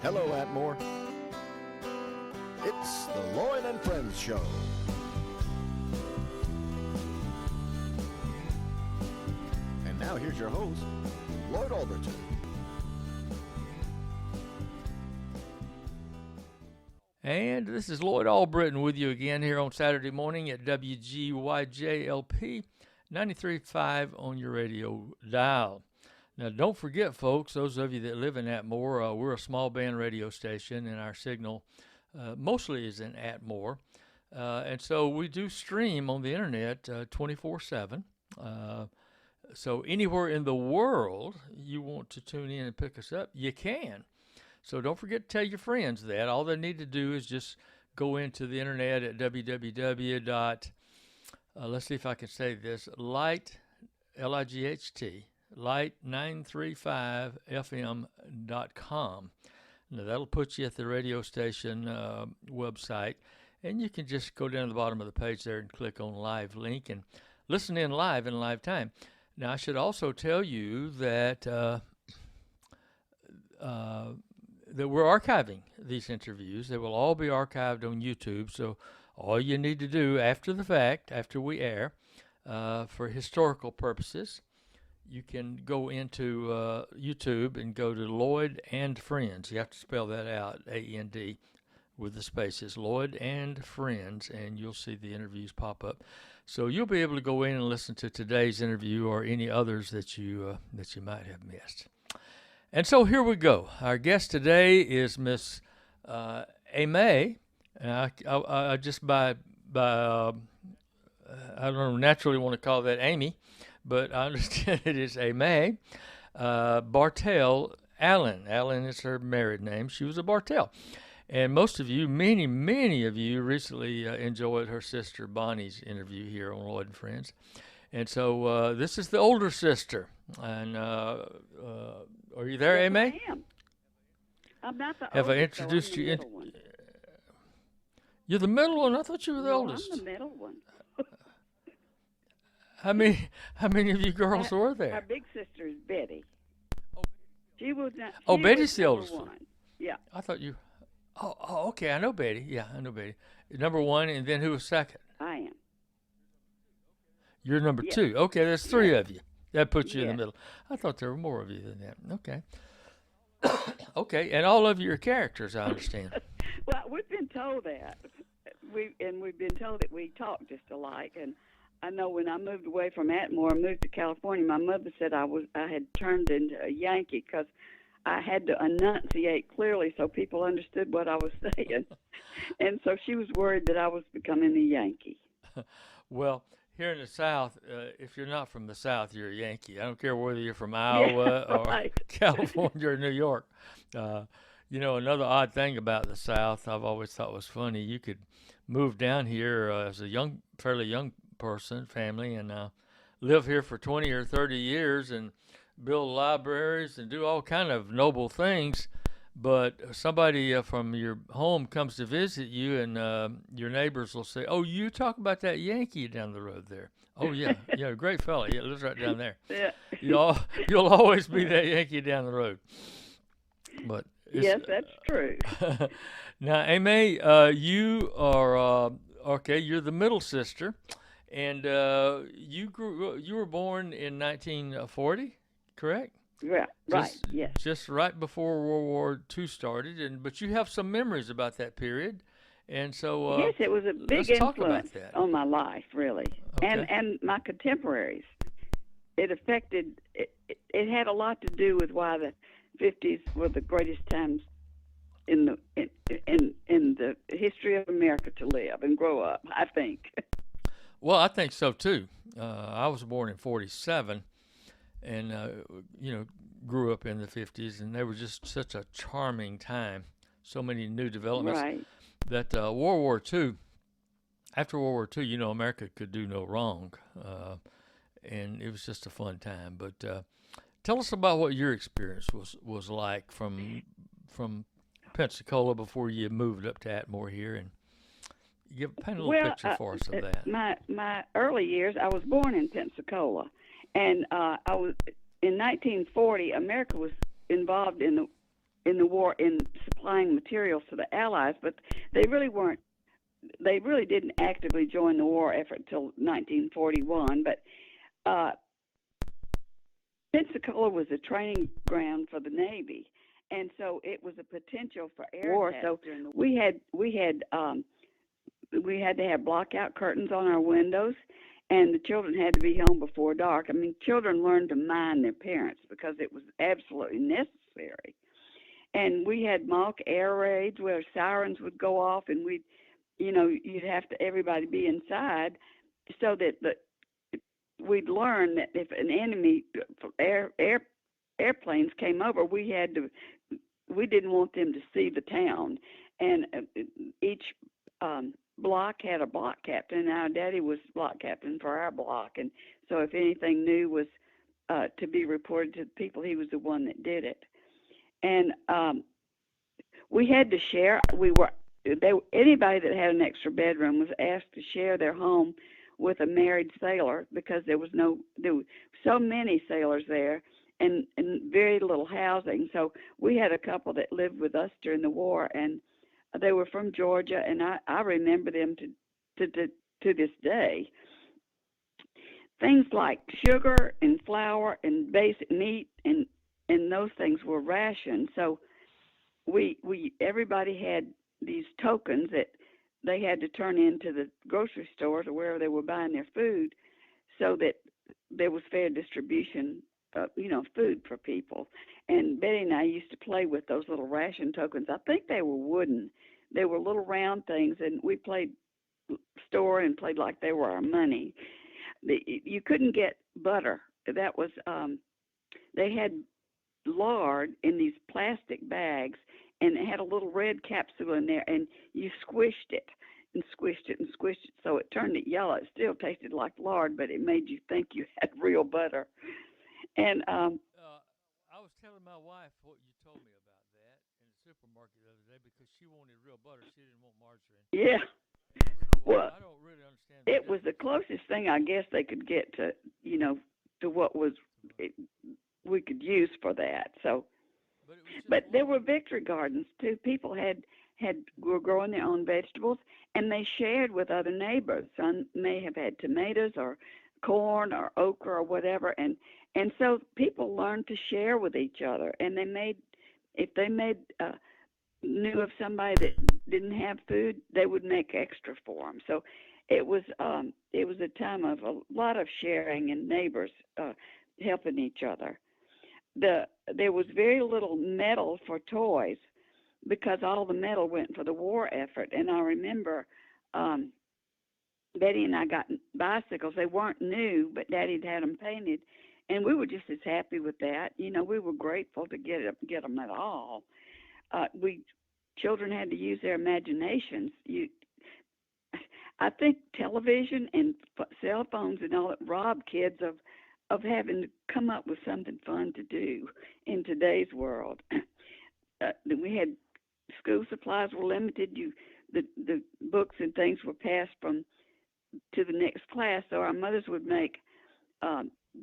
Hello, Atmore. It's the Lloyd and Friends show. And now here's your host, Lloyd Alberton. And this is Lloyd Albriton with you again here on Saturday morning at WGYJLP 93.5 on your radio dial. Now, don't forget, folks, those of you that live in Atmore, we're a small band radio station, and our signal mostly is in Atmore. And so we do stream on the internet 24/7. So anywhere in the world you want to tune in and pick us up, you can. So don't forget to tell your friends that. All they need to do is just go into the internet at www. Let's see if I can say this, light, L-I-G-H-T, light935fm.com. Now that'll put you at the radio station website, and you can just go down to the bottom of the page there and click on live link and listen in live time. Now I should also tell you that that we're archiving these interviews. They will all be archived on YouTube, so all you need to do after the fact, after we air, for historical purposes, you can go into YouTube and go to Lloyd and Friends. You have to spell that out, A-N-D, with the spaces, Lloyd and Friends, and you'll see the interviews pop up. So you'll be able to go in and listen to today's interview or any others that you might have missed. And so here we go. Our guest today is Miss Aimee. I just I don't know, naturally want to call that Amy, but I understand it is Aimee Bartel-Allen. Allen is her married name. She was a Bartel. And most of you, many of you recently enjoyed her sister Bonnie's interview here on Lloyd and Friends. And so this is the older sister. And are you there, Yes, Aimee? I am. I'm not the Have I oldest, introduced though. I'm you? the middle one. You're the middle one? I thought you were the No, oldest. I'm the middle one. How many of you girls were Our there? big sister is Betty. She was not. Oh, she Betty's was the number oldest one. one. Yeah. I thought you. Oh, okay. I know Betty. Yeah, I know Betty. Number one, and then who was second? I am. You're number Yes. two. Okay, there's three of you. That puts you in the Yes. middle. I thought there were more of you than that. Okay. Okay, and all of you are characters, I understand. Well, we've been told that. We've been told that we talk just alike. And I know when I moved away from Atmore and moved to California, my mother said I had turned into a Yankee because I had to enunciate clearly so people understood what I was saying. And so she was worried that I was becoming a Yankee. Well, here in the South, if you're not from the South, you're a Yankee. I don't care whether you're from Iowa or right. California or New York. You know, another odd thing about the South I've always thought was funny, you could move down here as a fairly young person, family, and live here for 20 or 30 years and build libraries and do all kind of noble things. But somebody from your home comes to visit you, and your neighbors will say, "Oh, you talk about that Yankee down the road there? Oh yeah, yeah, great fella. Yeah, lives right down there. Yeah. You'll always be that Yankee down the road." But Yes, that's true. now, Aimee, you are okay. You're the middle sister, and you were born in 1940, correct? Yeah, right, yes. Just right before World War II started, but you have some memories about that period, and so Yes, it was a big let's talk about influence that. on my life, really, Okay. and my contemporaries. It affected. It had a lot to do with why the 50s were the greatest times in the history of America to live and grow up, I think. Well, I think so too. I was born in '47, and grew up in the '50s, and they were just such a charming time. So many new developments. Right. That World War II, after World War II, America could do no wrong, and it was just a fun time. But tell us about what your experience was like from Pensacola before you moved up to Atmore here, and paint a little picture for us of that. My early years, I was born in Pensacola, and I was in 1940. America was involved in in the war in supplying materials to the Allies, but they really weren't. They really didn't actively join the war effort until 1941. But Pensacola was a training ground for the Navy, and so it was a potential for air war. So we had to have blackout curtains on our windows, and the children had to be home before dark. I mean, children learned to mind their parents because it was absolutely necessary. And we had mock air raids where sirens would go off, and you'd have to everybody be inside, so that we'd learn that if an enemy airplanes came over, we didn't want them to see the town, and each block had a block captain, and our daddy was block captain for our block, and so if anything new was to be reported to the people, he was the one that did it. And we had to share. Anybody that had an extra bedroom was asked to share their home with a married sailor, because there were so many sailors there, and very little housing. So we had a couple that lived with us during the war, and they were from Georgia, and I remember them to this day. Things like sugar and flour and basic meat and those things were rationed. So everybody had these tokens that they had to turn into the grocery stores or wherever they were buying their food, so that there was fair distribution of, food for people. And Betty and I used to play with those little ration tokens. I think they were wooden. They were little round things, and we played store and played like they were our money. You couldn't get butter. That was they had lard in these plastic bags, and it had a little red capsule in there, and you squished it and squished it and squished it, so it turned it yellow. It still tasted like lard, but it made you think you had real butter. And I was telling my wife what you told me about that in the supermarket the other day, because she wanted real butter. She didn't want margarine. Yeah. Well, I don't really understand. It was the closest thing I guess they could get to, to what we could use for that. So, but there were victory gardens too. People were growing their own vegetables, and they shared with other neighbors. Some may have had tomatoes or corn or okra or whatever, and so people learned to share with each other. And if they knew of somebody that didn't have food, they would make extra for them. So it was a time of a lot of sharing and neighbors helping each other. There was very little metal for toys, because all the metal went for the war effort. And I remember Betty and I got bicycles. They weren't new, but Daddy had them painted, and we were just as happy with that. We were grateful to get them at all. Children had to use their imaginations. I think television and cell phones and all that robbed kids of having to come up with something fun to do in today's world. We had school supplies were limited. The books and things were passed to the next class, so our mothers would make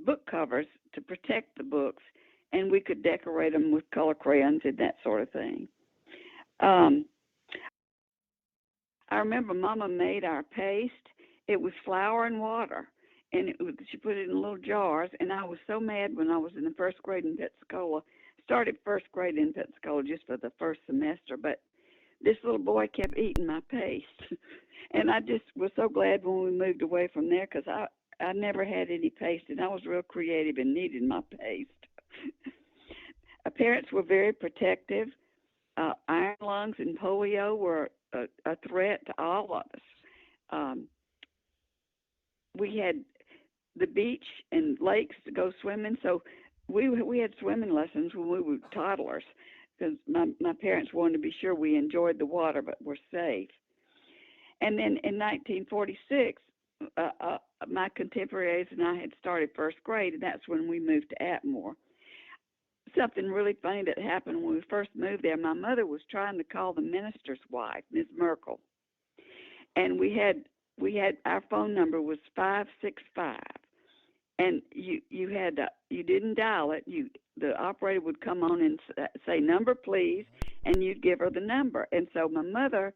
book covers to protect the books, and we could decorate them with color crayons and that sort of thing. I remember Mama made our paste. It was flour and water, and she put it in little jars, and I was so mad when I was in the first grade in Pensacola. Started first grade in Pensacola just for the first semester, but this little boy kept eating my paste. And I just was so glad when we moved away from there, because I never had any paste, and I was real creative and needed my paste. Our parents were very protective. Iron lungs and polio were a threat to all of us. We had the beach and lakes to go swimming, so we had swimming lessons when we were toddlers, because my parents wanted to be sure we enjoyed the water but were safe. And then in 1946, my contemporaries and I had started first grade, and that's when we moved to Atmore. Something really funny that happened when we first moved there. My mother was trying to call the minister's wife, Ms. Merkel, and we had our phone number was 565, and you didn't dial it. the operator would come on and say, "Number, please," and you'd give her the number. And so my mother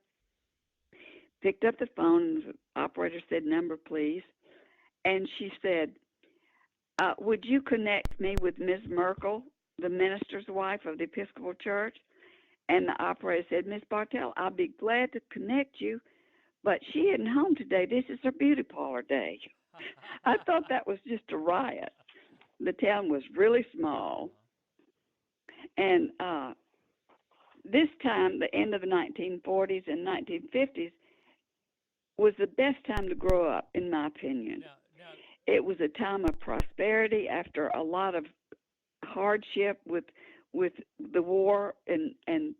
picked up the phone, and the operator said, "Number, please," and she said, "Would you connect me with Ms. Merkel, the minister's wife of the Episcopal Church?" And the operator said, "Miss Bartel, I'll be glad to connect you, but she isn't home today. This is her beauty parlor day." I thought that was just a riot. The town was really small. And this time, the end of the 1940s and 1950s, was the best time to grow up, in my opinion. It was a time of prosperity after a lot of hardship with the war and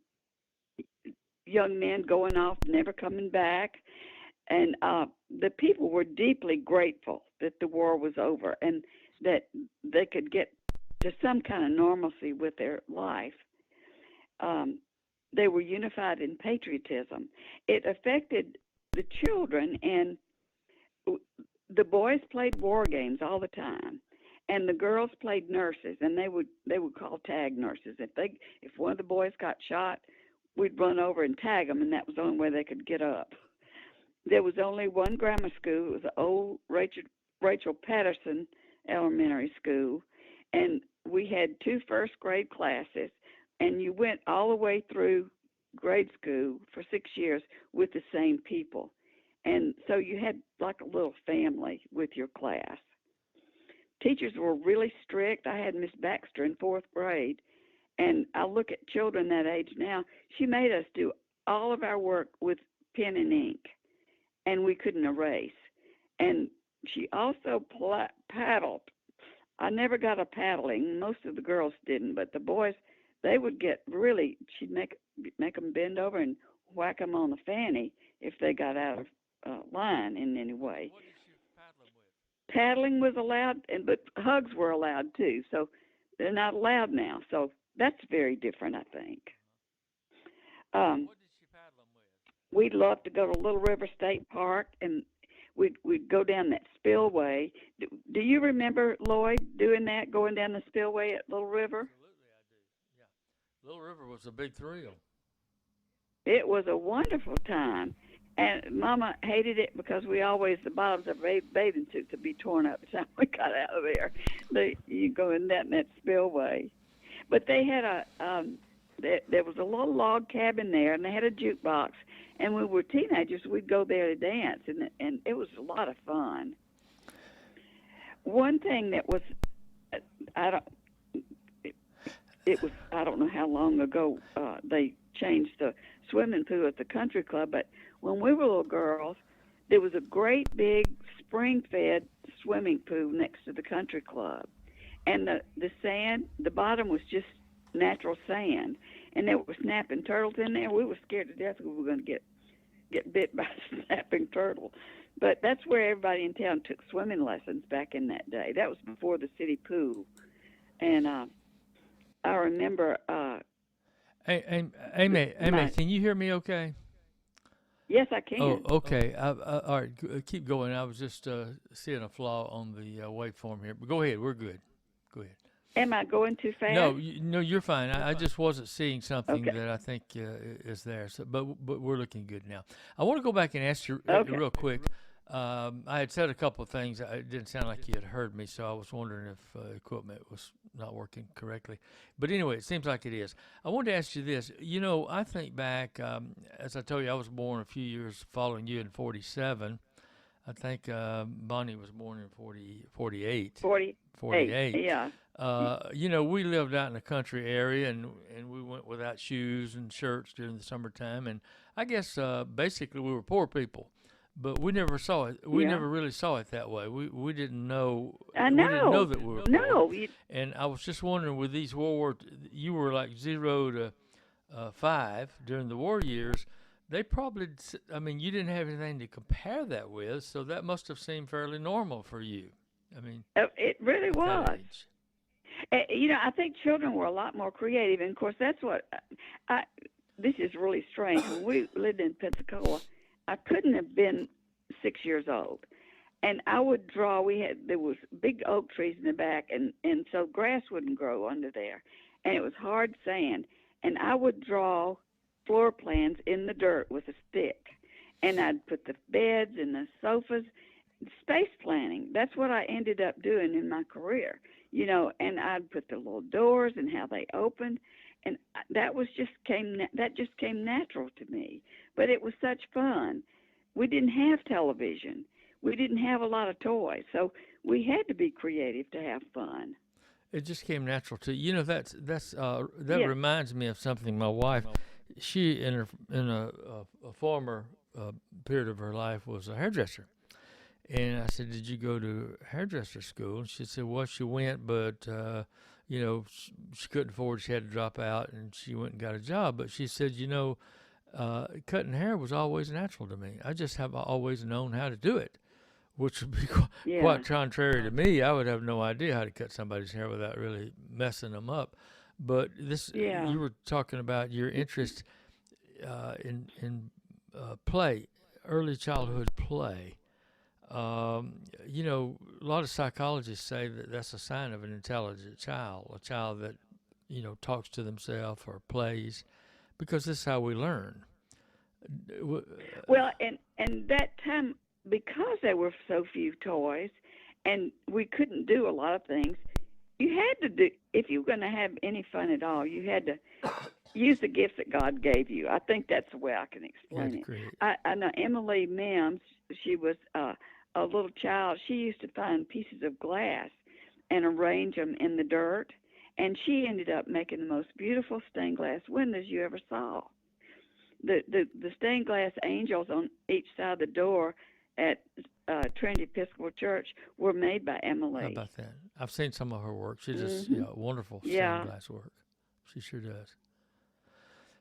young men going off, never coming back. And the people were deeply grateful that the war was over and that they could get to some kind of normalcy with their life. They were unified in patriotism. It affected the children, and the boys played war games all the time, and the girls played nurses, and they would call tag nurses. If one of the boys got shot, we'd run over and tag them, and that was the only way they could get up. There was only one grammar school. It was the old Rachel Patterson Elementary School, and we had 2 first-grade classes, and you went all the way through grade school for 6 years with the same people. And so you had like a little family with your class. Teachers were really strict. I had Miss Baxter in 4th grade, and I look at children that age now. She made us do all of our work with pen and ink, and we couldn't erase. And she also paddled. I never got a paddling. Most of the girls didn't, but the boys, they would get really, she'd make them bend over and whack them on the fanny if they got out of line in any way. What did you paddle them with? Paddling was allowed, but hugs were allowed too. So they're not allowed now. So that's very different, I think. What did you paddle them with? We'd love to go to Little River State Park, and we'd go down that spillway. Do you remember, Lloyd, doing that, going down the spillway at Little River? Absolutely, I do. Yeah, Little River was a big thrill. It was a wonderful time. And Mama hated it because the bottoms of our bathing suits would be torn up by the time we got out of there. You go in that spillway. But they had there was a little log cabin there, and they had a jukebox. And when we were teenagers, we'd go there to dance, and it was a lot of fun. One thing that was, I don't know how long ago they changed the swimming pool at the country club, but when we were little girls, there was a great big spring-fed swimming pool next to the country club, and the sand, the bottom was just natural sand, and there were snapping turtles in there. We were scared to death we were going to get bit by a snapping turtle, but that's where everybody in town took swimming lessons back in that day. That was before the city pool, and I remember. Aimee, can you hear me okay? Yes, I can. Oh, okay. All right, keep going. I was just seeing a flaw on the waveform here. But go ahead. We're good. Go ahead. Am I going too fast? No, you're fine. I just wasn't seeing something Okay. that I think is there. So, but we're looking good now. I want to go back and ask you Okay. real quick. I had said a couple of things. It didn't sound like you had heard me, so I was wondering if equipment was not working correctly. But anyway, it seems like it is. I wanted to ask you this. You know, I think back, as I told you, I was born a few years following you in 47. I think Bonnie was born in 48. 48. Yeah. You know, we lived out in the country area, and we went without shoes and shirts during the summertime. And I guess basically we were poor people. But we never saw it. We never really saw it that way. We didn't know. I know. We didn't know that we were poor. No. And I was just wondering, with these World War, you were like 0 to 5 during the war years. They probably, I mean, you didn't have anything to compare that with, so that must have seemed fairly normal for you. I mean, It really at that was. age. You know, I think children were a lot more creative, and of course, that's what. This is really strange. When we lived in Pensacola, I couldn't have been 6 years old. And I would draw. There was big oak trees in the back, and so grass wouldn't grow under there, and it was hard sand. And I would draw floor plans in the dirt with a stick, and I'd put the beds and the sofas. Space planning. That's what I ended up doing in my career, And I'd put the little doors and how they opened, and that just came natural to me. But it was such fun. We didn't have television. We didn't have a lot of toys, so we had to be creative to have fun. It just came natural to you. That Yeah. reminds me of something. My wife, she in a former period of her life was a hairdresser. And I said, "Did you go to hairdresser school?" And she said, "Well, she went, but she couldn't afford. She had to drop out, and she went and got a job." But she said, cutting hair was always natural to me. I just have always known how to do it, which would be quite contrary to me. I would have no idea how to cut somebody's hair without really messing them up. But you were talking about your interest in play, early childhood play. A lot of psychologists say that that's a sign of an intelligent child, a child that, talks to themselves or plays, because this is how we learn. Well, and that time, because there were so few toys and we couldn't do a lot of things, you had to do, if you were going to have any fun at all, you had to use the gifts that God gave you. I think that's the way I can explain it. I know Emily Mims, she was a little child. She used to find pieces of glass and arrange them in the dirt, and she ended up making the most beautiful stained glass windows you ever saw. The stained glass angels on each side of the door at Trinity Episcopal Church were made by Emily. How about that? I've seen some of her work. She does wonderful stained glass work. She sure does.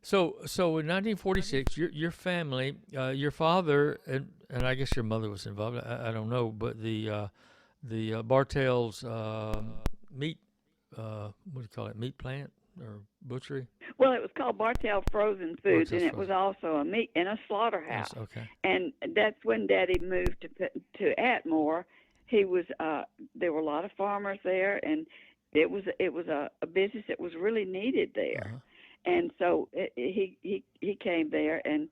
So in 1946, your family, your father and I guess your mother was involved. I don't know, but the Bartels meat, what do you call it? Meat plant or butchery? Well, it was called Bartel Frozen Foods, and it was also a meat and a slaughterhouse. Yes, okay. And that's when Daddy moved to Atmore. He was there were a lot of farmers there, and it was a business that was really needed there. Uh-huh. And so he came there, and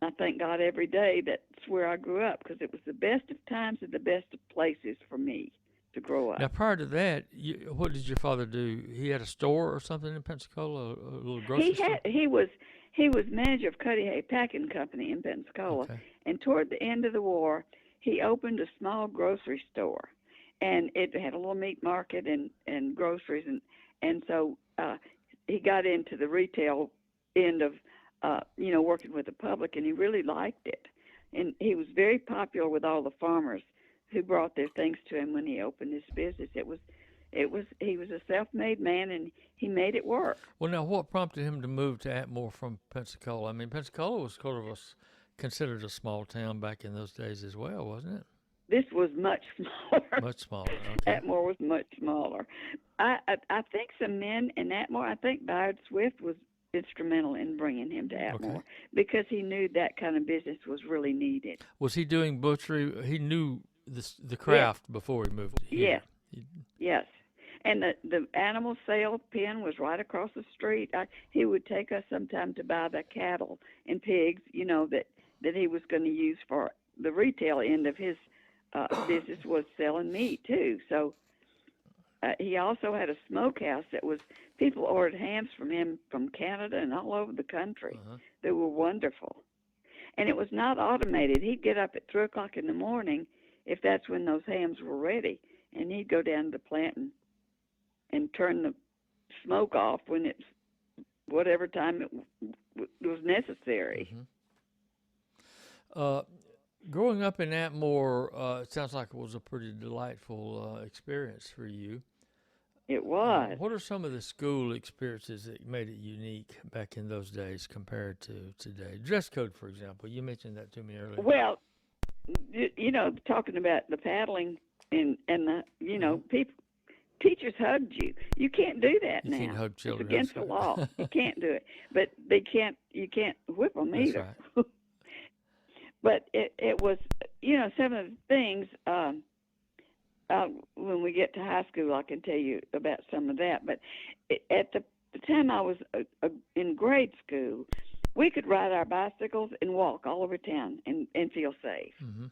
I thank God every day that's where I grew up, because it was the best of times and the best of places for me to grow up. Now, prior to that, what did your father do? He had a store or something in Pensacola, a little grocery store? He was manager of Cudahy Packing Company in Pensacola, okay. And toward the end of the war, he opened a small grocery store, and it had a little meat market and groceries, and so he got into the retail end of working with the public, and he really liked it. And he was very popular with all the farmers who brought their things to him when he opened his business. He was a self-made man, and he made it work. Well, now, what prompted him to move to Atmore from Pensacola? I mean, Pensacola was sort of considered a small town back in those days as well, wasn't it? This was much smaller. Much smaller. Okay. Atmore was much smaller. I think some men in Atmore. I think Bayard Swift was instrumental in bringing him to Atmore, because he knew that kind of business was really needed. Was he doing butchery? He knew the craft before he moved here. Yes. And the animal sale pen was right across the street. He would take us sometime to buy the cattle and pigs, that he was going to use for the retail end of his business, was selling meat too. So he also had a smokehouse that was, people ordered hams from him from Canada and all over the country. Uh-huh. They were wonderful. And it was not automated. He'd get up at 3 o'clock in the morning if that's when those hams were ready, and he'd go down to the plant and turn the smoke off when it's whatever time it was necessary. Mm-hmm. Growing up in Atmore, it sounds like it was a pretty delightful experience for you. It was. What are some of the school experiences that made it unique back in those days compared to today? Dress code, for example. You mentioned that to me earlier. Well, talking about the paddling and the, people, teachers hugged you. You can't do that now. You can't hug children. It's against the law. You can't do it. But you can't whip them either. That's right. But it was some of the things, when we get to high school, I can tell you about some of that. But at the time I was in grade school, we could ride our bicycles and walk all over town and feel safe. Mm-hmm.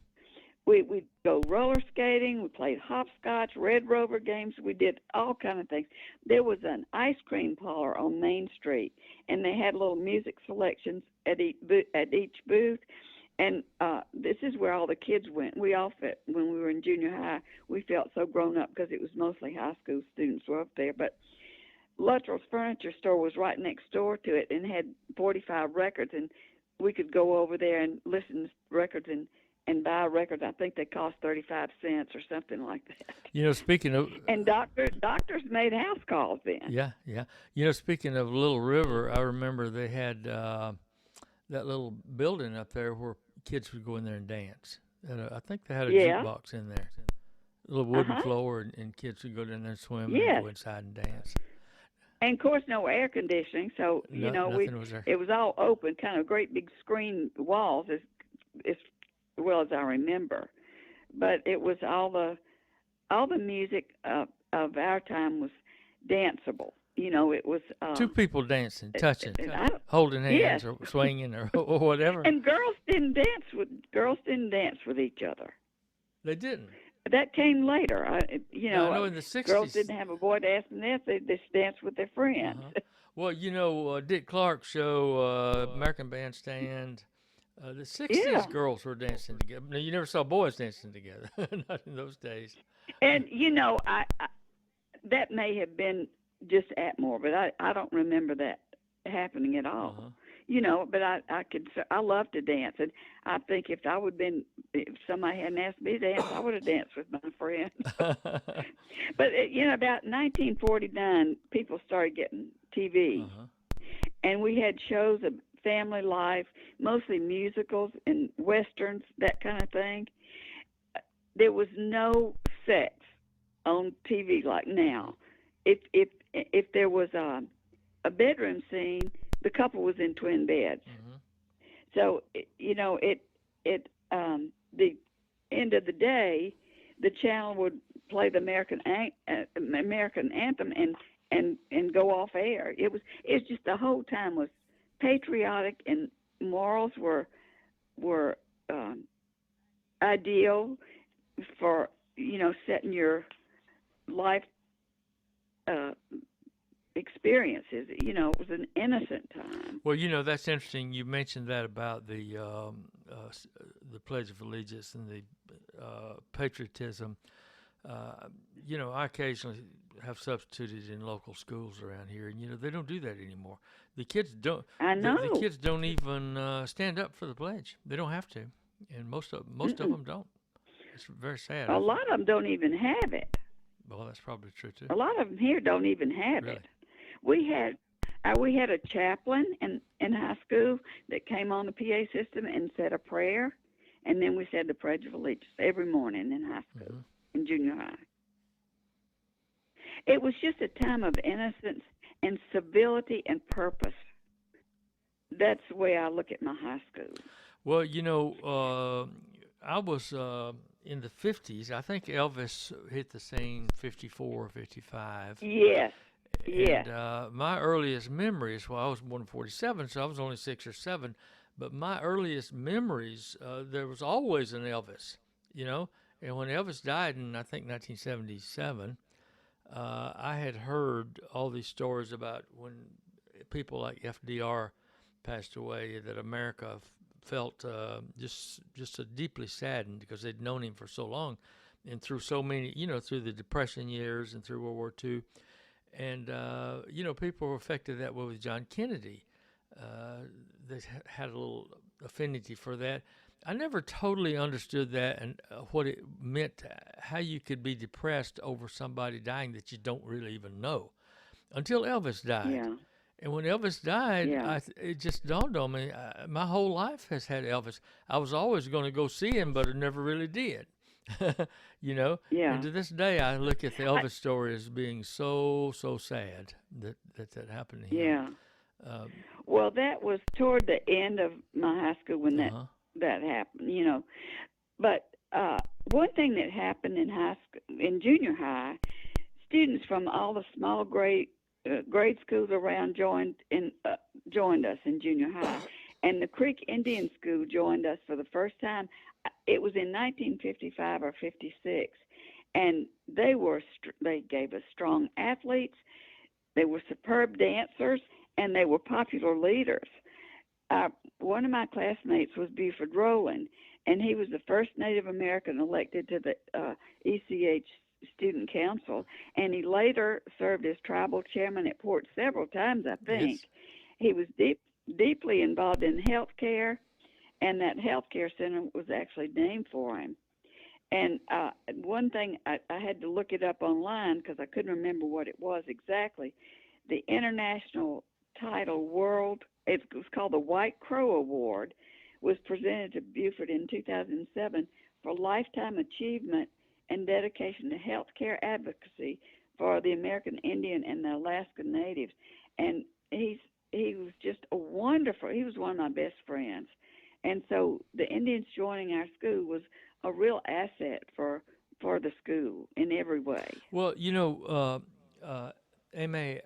We'd go roller skating. We played hopscotch, Red Rover games. We did all kind of things. There was an ice cream parlor on Main Street, and they had little music selections at each booth. And this is where all the kids went. We all felt, when we were in junior high, we felt so grown up because it was mostly high school students were up there. But Luttrell's Furniture Store was right next door to it and had 45 records, and we could go over there and listen to records and buy records. I think they cost 35 cents or something like that. Speaking of... And doctors made house calls then. Yeah. Speaking of Little River, I remember they had that little building up there where kids would go in there and dance. I think they had a jukebox in there. A little wooden floor, and kids would go down there and swim and go inside and dance. And, of course, no air conditioning, so, it was all open, kind of great big screen walls, as well as I remember. But it was all the music of our time was danceable. It was two people dancing, touching, holding hands, or swinging, or whatever. And girls didn't dance with each other. They didn't. That came later. I know in the 60s, girls didn't have a boy to ask them dance. They just danced with their friends. Well, Dick Clark's show, American Bandstand. The 60s girls were dancing together. No, you never saw boys dancing together. Not in those days. And, I that may have been just Atmore, but I don't remember that happening at all. But I love to dance. And I think if somebody hadn't asked me to dance, I would have danced with my friends. But, about 1949, people started getting TV. And we had shows of family life, mostly musicals and westerns, that kind of thing. There was no sex on TV like now. If there was a bedroom scene, the couple was in twin beds. So the end of the day, the channel would play the American anthem and go off air. It's just the whole time was patriotic, and morals were ideal for setting your life experiences. It was an innocent time. Well, that's interesting. You mentioned that about the Pledge of Allegiance and the patriotism. I occasionally have substituted in local schools around here, and they don't do that anymore. The kids don't. I know. The kids don't even stand up for the pledge. They don't have to, and most of them don't. It's very sad. A lot of them don't even have it. Well, that's probably true too. A lot of them here don't even have it. We had a chaplain in high school that came on the PA system and said a prayer, and then we said the Pledge of Allegiance every morning in high school, in junior high. It was just a time of innocence and civility and purpose. That's the way I look at my high school. Well, I was in the 50s. I think Elvis hit the scene 54 or 55. Yes. And my earliest memories, I was born in 47, so I was only 6 or 7, but my earliest memories, there was always an Elvis, and when Elvis died in, I think, 1977, I had heard all these stories about when people like FDR passed away, that America felt just so deeply saddened because they'd known him for so long, and through so many, through the Depression years and through World War II. And, people were affected that way with John Kennedy. They had a little affinity for that. I never totally understood that and what it meant, how you could be depressed over somebody dying that you don't really even know, until Elvis died. Yeah. And when Elvis died, it just dawned on me, my whole life has had Elvis. I was always going to go see him, but I never really did. Yeah. And to this day, I look at the Elvis story as being so sad that happened to him. Yeah. Well, that was toward the end of my high school when that happened. But one thing that happened in in junior high, students from all the small grade schools around joined us in junior high, and the Creek Indian School joined us for the first time. It was in 1955 or 56, and they gave us strong athletes. They were superb dancers, and they were popular leaders. One of my classmates was Buford Rowland, and he was the first Native American elected to the ECH Student Council, and he later served as tribal chairman at Port several times, I think. Yes. He was deeply involved in health care, and that health care center was actually named for him. And one thing, I had to look it up online because I couldn't remember what it was exactly. The International Title World, it was called the White Crow Award, was presented to Buford in 2007 for lifetime achievement and dedication to healthcare advocacy for the American Indian and the Alaska Natives. And he was just he was one of my best friends. And so the Indians joining our school was a real asset for the school in every way. Well, Aimee,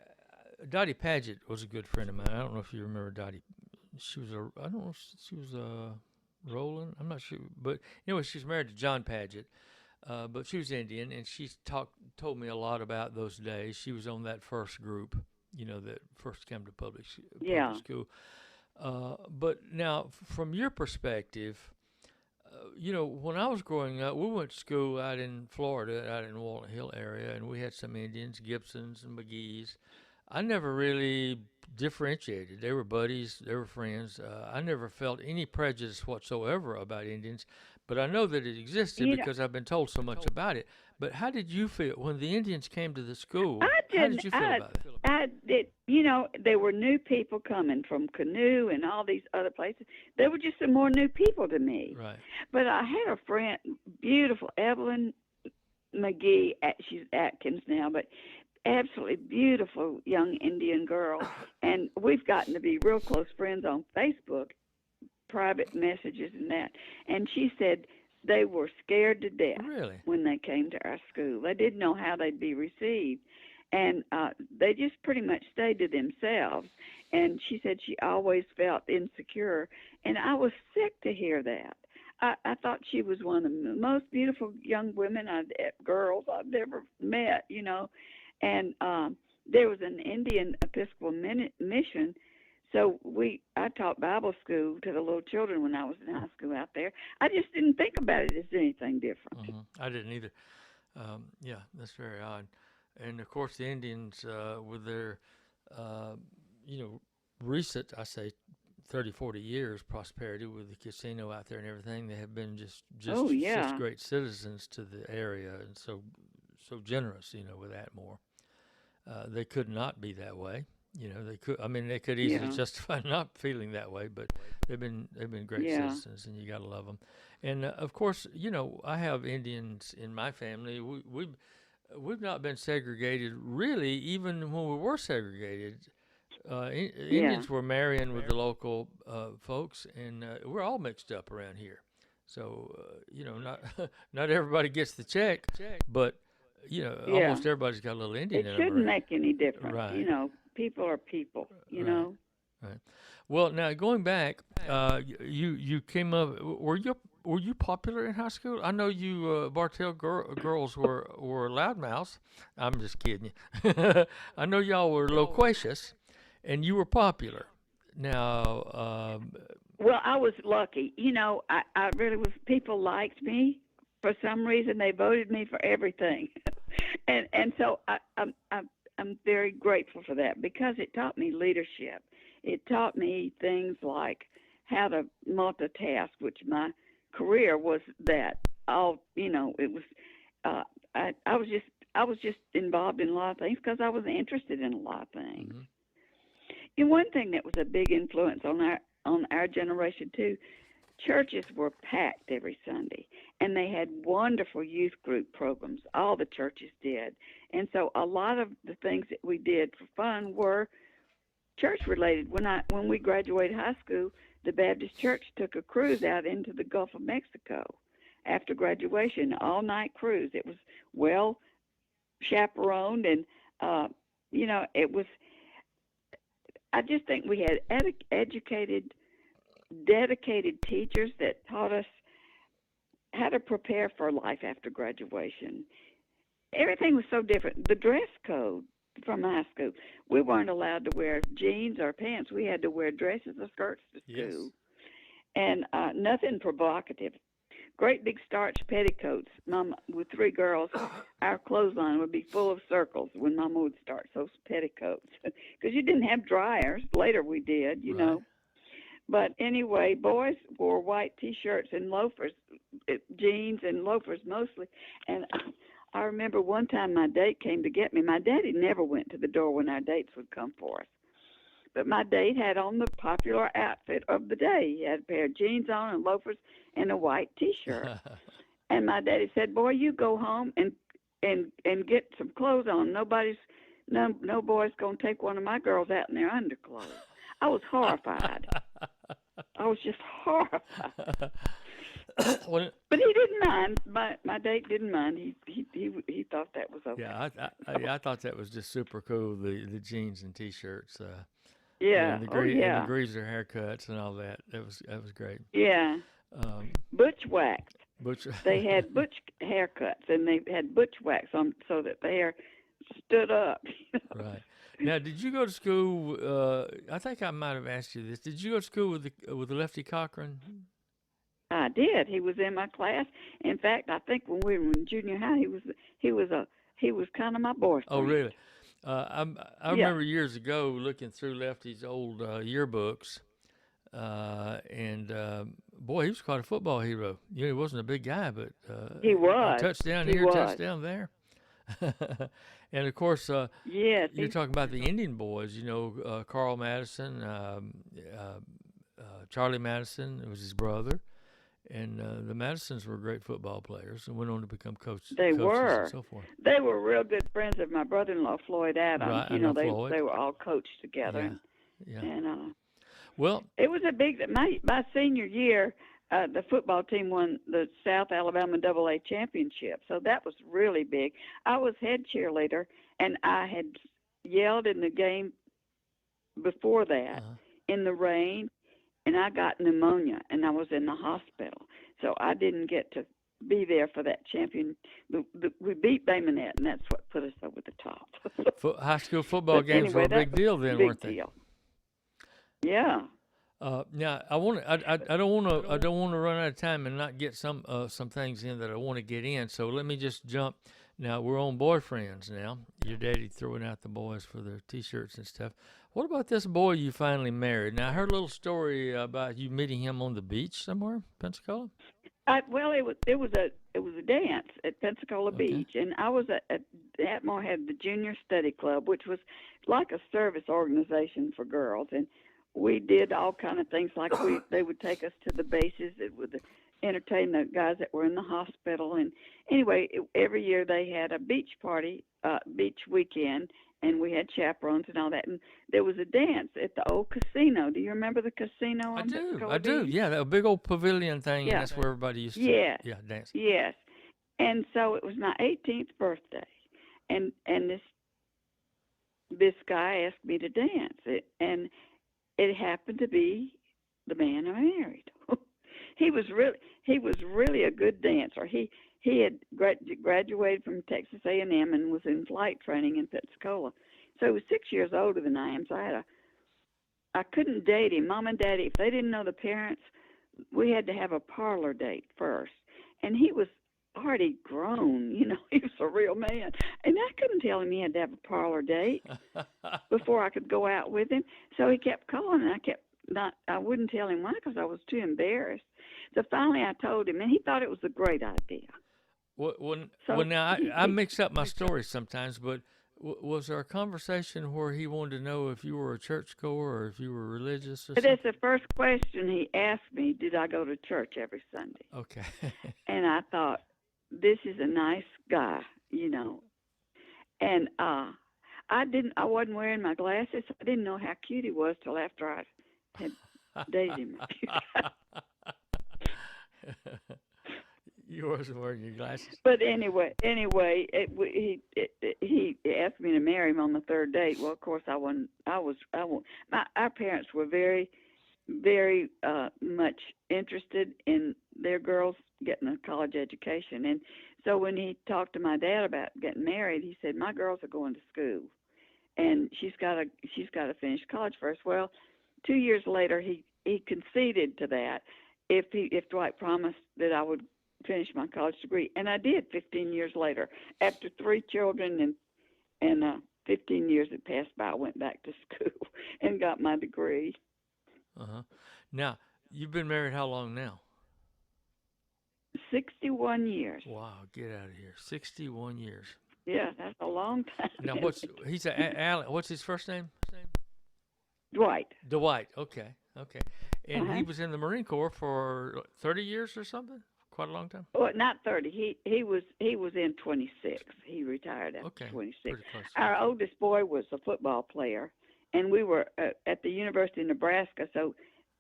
Dottie Paget was a good friend of mine. I don't know if you remember Dottie. I don't know if she was Roland. I'm not sure. But anyway, she's married to John Paget. But she was Indian, and she told me a lot about those days. She was on that first group, that first came to public school. But now, from your perspective, when I was growing up, we went to school out in Florida, out in the Walnut Hill area, and we had some Indians, Gibsons and McGees. I never really differentiated. They were buddies. They were friends. I never felt any prejudice whatsoever about Indians, but I know that it existed because I've been told so much about it. But how did you feel when the Indians came to the school? How did you feel about it? I did. There were new people coming from Canoe and all these other places. There were just some more new people to me. Right. But I had a friend, beautiful Evelyn McGee. She's Atkins now, but absolutely beautiful young Indian girl, and we've gotten to be real close friends on Facebook, private messages and that. And she said they were scared to death when they came to our school. They didn't know how they'd be received, and they just pretty much stayed to themselves. And she said she always felt insecure, and I was sick to hear that. I thought she was one of the most beautiful young girls I've ever met, And there was an Indian Episcopal mission, so I taught Bible school to the little children when I was in high school out there. I just didn't think about it as anything different. Mm-hmm. I didn't either. Yeah, that's very odd. And of course, the Indians, with their, recent, I say, 30, 40 years prosperity with the casino out there and everything, they have been just such great citizens to the area, and so generous, with that more. They could not be that way. They could. I mean, they could easily justify not feeling that way, but they've been great citizens, and you got to love them. And of course, I have Indians in my family. We've not been segregated really, even when we were segregated. Indians were marrying with the local folks, and we're all mixed up around here. So not everybody gets the check, but almost everybody's got a little Indian in them. It shouldn't make any difference. Right. People are people, know. Right. Well, now going back, you came up. Were you popular in high school? I know you Bartell girls were loudmouths. I'm just kidding you. I know y'all were loquacious, and you were popular. Now. Well, I was lucky. I really was. People liked me. For some reason, they voted me for everything, and so I'm very grateful for that because it taught me leadership. It taught me things like how to multitask, which my career was that. It was. I was just involved in a lot of things because I was interested in a lot of things. Mm-hmm. And one thing that was a big influence on our generation too. Churches were packed every Sunday, and they had wonderful youth group programs. All the churches did. And so a lot of the things that we did for fun were church-related. When we graduated high school, the Baptist Church took a cruise out into the Gulf of Mexico. after graduation, all-night cruise. It was well chaperoned, and it was. I just think we had educated, dedicated teachers that taught us how to prepare for life after graduation. Everything was so different. The dress code from high school, we weren't allowed to wear jeans or pants. We had to wear dresses or skirts to school, and nothing provocative. Great big starched petticoats. Mama, with 3 girls, our clothesline would be full of circles when Mama would starch those petticoats, because you didn't have dryers. Later we did, you know. But anyway, boys wore white T-shirts and loafers, jeans and loafers mostly. And I remember one time my date came to get me. My daddy never went to the door when our dates would come for us. But my date had on the popular outfit of the day. He had a pair of jeans on and loafers and a white T-shirt. And my daddy said, "Boy, you go home and get some clothes on. No boy's gonna take one of my girls out in their underclothes." I was horrified. I was just horrified. But he didn't mind. My date didn't mind. He thought that was okay. Yeah, I thought that was just super cool. The jeans and T-shirts. And the the greaser haircuts and all that. That was great. Yeah. Butch waxed. They had butch haircuts, and they had butch wax on so that the hair stood up. Right. Now, did you go to school? I think I might have asked you this. Did you go to school with Lefty Cochran? I did. He was in my class. In fact, I think when we were in junior high, he was kind of my boyfriend. Oh, really? I remember years ago looking through Lefty's old yearbooks, and boy, he was quite a football hero. You know, he wasn't a big guy, but he was. Touchdown here, touchdown there. And of course, yes, you're talking about the Indian boys. You know, Carl Madison, Charlie Madison was his brother. And the Madisons were great football players and went on to become coaches. They were. And so forth. They were real good friends of my brother-in-law, Floyd Adams. Right, you know, Floyd. They were all coached together. Yeah. And well, it was a big. My senior year, the football team won the South Alabama AA championship, so that was really big. I was head cheerleader, and I had yelled in the game before that in the rain. And I got pneumonia, and I was in the hospital. So I didn't get to be there for that champion. We beat Bay Minette, and that's what put us over the top. High school football games were a big deal then, weren't they? Yeah. Now I don't want to run out of time and not get some things in that I want to get in. So let me just jump. Now we're on boyfriends now. Your daddy throwing out the boys for their T-shirts and stuff. What about this boy you finally married? Now I heard a little story about you meeting him on the beach somewhere in Pensacola. Well, it was a dance at Pensacola Beach, and I was at Atmore had the Junior Study Club, which was like a service organization for girls, and we did all kind of things like they would take us to the bases. It would entertain the guys that were in the hospital, and anyway, every year they had a beach party, beach weekend. And we had chaperones and all that. And there was a dance at the old casino. Do you remember the casino? I do. Yeah, that big old pavilion thing. Yeah. And that's where everybody used to dance. Yes. And so it was my 18th birthday. And this guy asked me to dance. And it happened to be the man I married. He was really a good dancer. He had graduated from Texas A&M and was in flight training in Pensacola. So he was 6 years older than I am. So I couldn't date him. Mom and Daddy, if they didn't know the parents, we had to have a parlor date first. And he was already grown, you know, he was a real man. And I couldn't tell him he had to have a parlor date before I could go out with him. So he kept calling, and I wouldn't tell him why because I was too embarrassed. So finally I told him, and he thought it was a great idea. Well, now I mix up my stories sometimes, but was there a conversation where he wanted to know if you were a churchgoer or if you were religious or something? That's the first question he asked me, did I go to church every Sunday? Okay. And I thought, this is a nice guy, you know. And I wasn't wearing my glasses. I didn't know how cute he was till after I had dated him. You wasn't wearing your glasses. But anyway, he asked me to marry him on the third date. Well, of course, I wasn't. Our parents were very, very much interested in their girls getting a college education, and so when he talked to my dad about getting married, he said, "My girls are going to school, and she's got to finish college first." Well, 2 years later, he conceded to that if Dwight promised that I would finish my college degree, and I did 15 years later. After 3 children and 15 years had passed by, I went back to school and got my degree. Uh-huh. Now, you've been married how long now? 61 years. Wow, get out of here. 61 years. Yeah, that's a long time. Now, what's his first name? Dwight. Dwight. Okay. And Uh-huh. he was in the Marine Corps for 30 years or something? Quite a long time? Well, not 30. He was in 26. He retired after 26. Pretty close. Our oldest boy was a football player, and we were at the University of Nebraska. So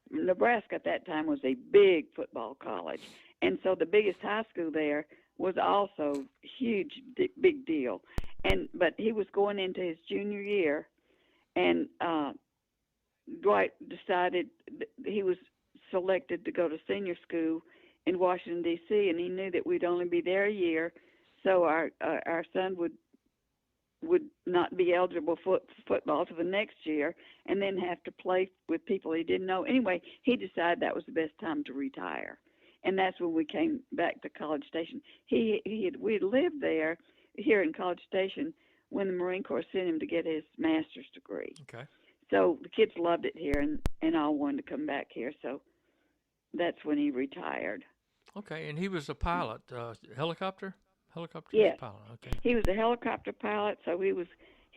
Nebraska at that time was a big football college, and so the biggest high school there was also huge, big deal. But he was going into his junior year, and Dwight decided he was selected to go to senior school in Washington, D.C., and he knew that we'd only be there a year, so our son would not be eligible for football to the next year and then have to play with people he didn't know. Anyway, he decided that was the best time to retire, and that's when we came back to College Station. We had lived there here in College Station when the Marine Corps sent him to get his master's degree. Okay. So the kids loved it here, and all wanted to come back here, so that's when he retired. Okay, and he was a pilot, helicopter Yes. pilot. Okay. He was a helicopter pilot, so he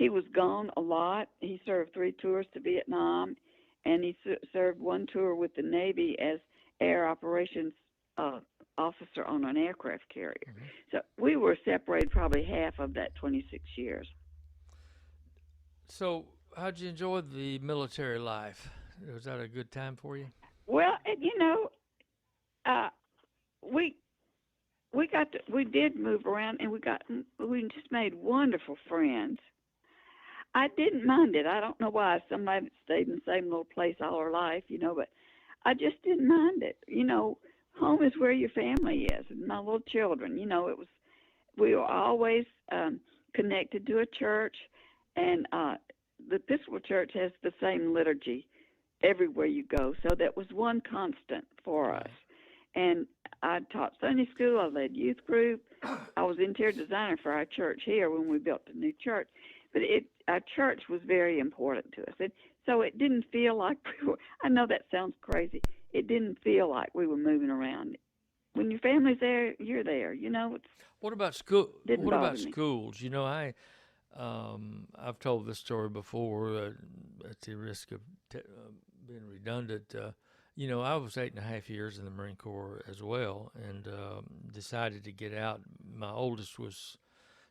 was gone a lot. He served 3 tours to Vietnam, and he served 1 tour with the Navy as air operations officer on an aircraft carrier. Mm-hmm. So we were separated probably half of that 26 years. So, how'd you enjoy the military life? Was that a good time for you? Well, we did move around, and we just made wonderful friends. I didn't mind it. I don't know why. Somebody that stayed in the same little place all her life, but I just didn't mind it. Home is where your family is, and my little children. We were always connected to a church, and the Episcopal Church has the same liturgy everywhere you go, so that was one constant for us. And I taught Sunday school, I led youth group, I was interior designer for our church here when we built the new church. But our church was very important to us. And so it didn't feel like we were, I know that sounds crazy, it didn't feel like we were moving around. When your family's there, you're there, What about school? Didn't What about bother me. schools? I've told this story before at the risk of being redundant. I was 8.5 years in the Marine Corps as well, and decided to get out. My oldest was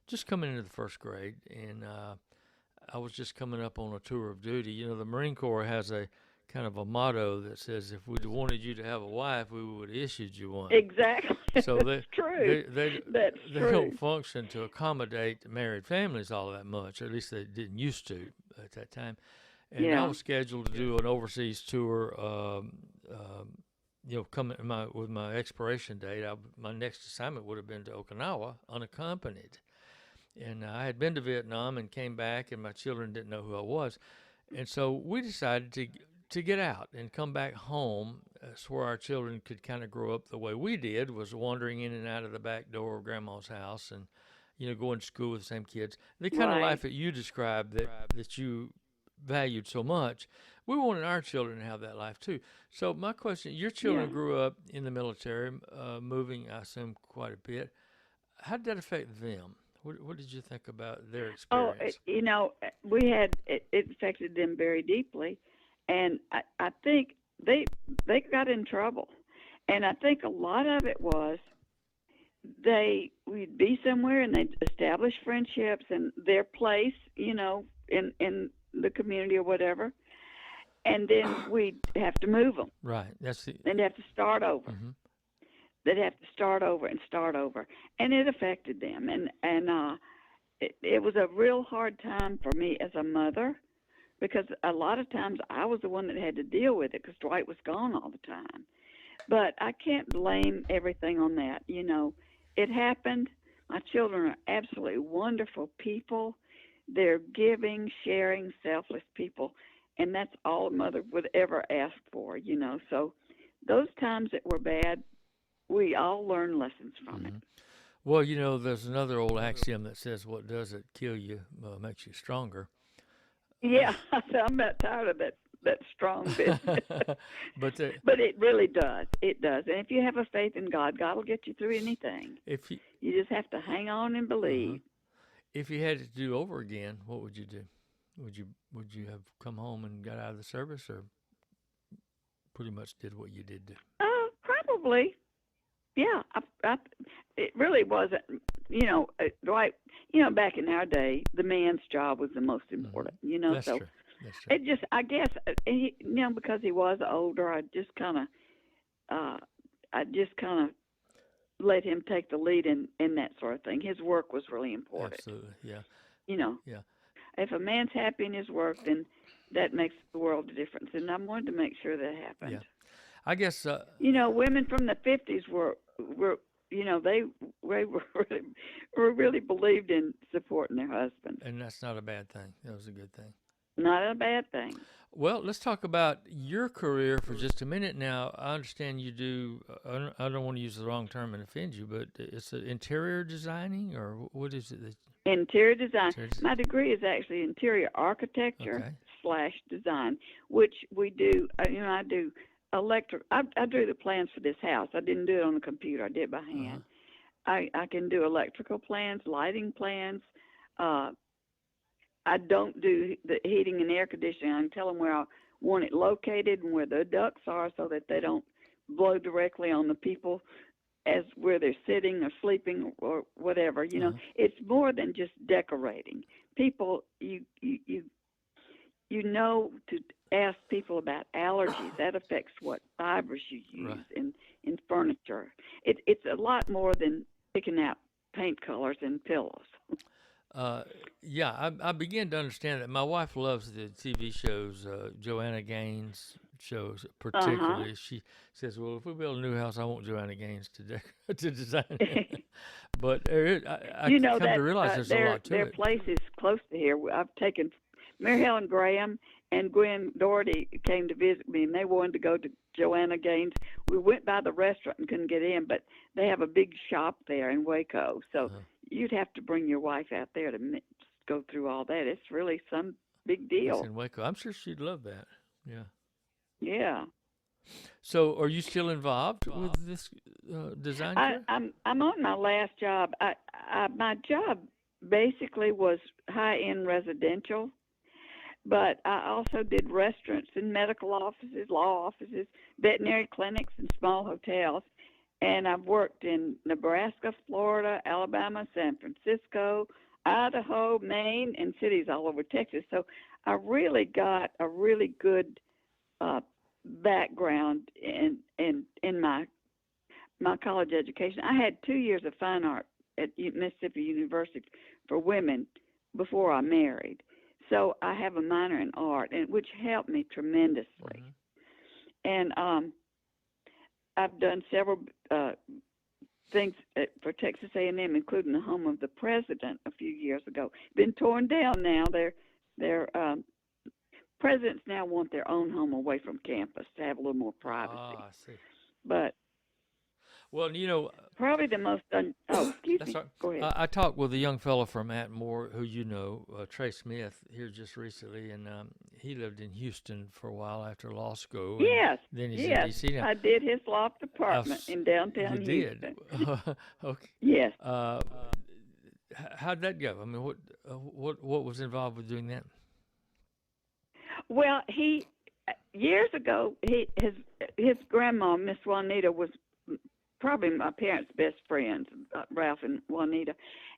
just coming into the first grade, and I was just coming up on a tour of duty. The Marine Corps has a kind of a motto that says, if we'd wanted you to have a wife, we would have issued you one. Exactly. So That's true. They true. don't function to accommodate married families all that much, or at least they didn't used to at that time. And Yeah. I was scheduled to do an overseas tour, coming with my expiration date. My next assignment would have been to Okinawa unaccompanied. And I had been to Vietnam and came back, and my children didn't know who I was. And so we decided to get out and come back home, so where our children could kind of grow up the way we did, was wandering in and out of the back door of Grandma's house and, going to school with the same kids. The kind of Right. life that you described that you valued so much, we wanted our children to have that life too. So my question, your children Yeah. grew up in the military, moving, I assume, quite a bit. How did that affect them? What did you think about their experience? We had it affected them very deeply, and I think they got in trouble, and I think a lot of it was we'd be somewhere and they'd establish friendships and their place, in the community or whatever, and then we'd have to move them Right. and have to start over. Mhm. they'd have to start over and start over, and it affected them. It was a real hard time for me as a mother because a lot of times I was the one that had to deal with it because Dwight was gone all the time. But I can't blame everything on that. You know, it happened. My children are absolutely wonderful people. They're giving, sharing, selfless people, and that's all a mother would ever ask for, you know. So those times that were bad, we all learn lessons from it. Well, you know, there's another old axiom that says, "What doesn't kill you makes you stronger." Yeah, I'm about tired of that strong business. but But it really does. It does. And if you have a faith in God, God will get you through anything. if you You just have to hang on and believe. if you had to do over again, what would you do? Would you have come home and got out of the service, or pretty much did what you did do? Probably. Yeah. It really wasn't. You know, Dwight. You know, back in our day, the man's job was the most important. You know, That's so true. That's true. it just. I guess you know, because he was older, I just kind of let him take the lead in that sort of thing. His work was really important. Absolutely. Yeah. You know, Yeah. if a man's happy in his work, then that makes the world a difference. And I wanted to make sure that happened. Yeah. I guess. You know, women from the 50s were you know, they really believed in supporting their husbands. And that's not a bad thing. That was a good thing. Not a bad thing. Well, let's talk about your career for just a minute now. I understand you do, I don't want to use the wrong term and offend you, but it's interior designing, or what is it? Interior design. Interior design. My degree is actually interior architecture Okay. / design, which we do, you know, I do I drew the plans for this house. I didn't do it on the computer. I did it by hand. I can do electrical plans, lighting plans. I don't do the heating and air conditioning. I can tell them where I want it located and where the ducts are so that they don't blow directly on the people as where they're sitting or sleeping or whatever. You know, it's more than just decorating. People, you know, to ask people about allergies. That affects what fibers you use in furniture. It's a lot more than picking out paint colors and pillows. Yeah, I begin to understand that. My wife loves the TV shows, Joanna Gaines shows particularly. She says, "Well, if we build a new house, I want Joanna Gaines to design it." But I you know come that to realize there's a lot to their it. place is close to here. I've taken Mary Helen Graham and Gwen Doherty came to visit me, and they wanted to go to Joanna Gaines. We went by the restaurant and couldn't get in, but they have a big shop there in Waco. So you'd have to bring your wife out there to go through all that. It's really some big deal. It's in Waco. I'm sure she'd love that. Yeah. Yeah. So, are you still involved with this design career? I'm on my last job. My job basically was high-end residential, but I also did restaurants and medical offices, law offices, veterinary clinics, and small hotels. And I've worked in Nebraska, Florida, Alabama, San Francisco, Idaho, Maine, and cities all over Texas. So I really got a really good background in my college education. I had 2 years of fine art at Mississippi University for women before I married. So I have a minor in art, and which helped me tremendously. And I've done several things for Texas A&M, including the home of the president a few years ago. Been torn down now. Their presidents now want their own home away from campus to have a little more privacy. I see. But well, you know, probably the most excuse me. Right. Go ahead. I talked with a young fellow from Atmore who you know, Trey Smith, here just recently, and he lived in Houston for a while after law school. Yes. Then he's in D.C. now. I did his loft apartment in downtown Houston. You did. Okay. Yes. How'd that go? I mean, what was involved with doing that? Well, he years ago, his grandma, Miss Juanita, was probably my parents' best friends, Ralph and Juanita.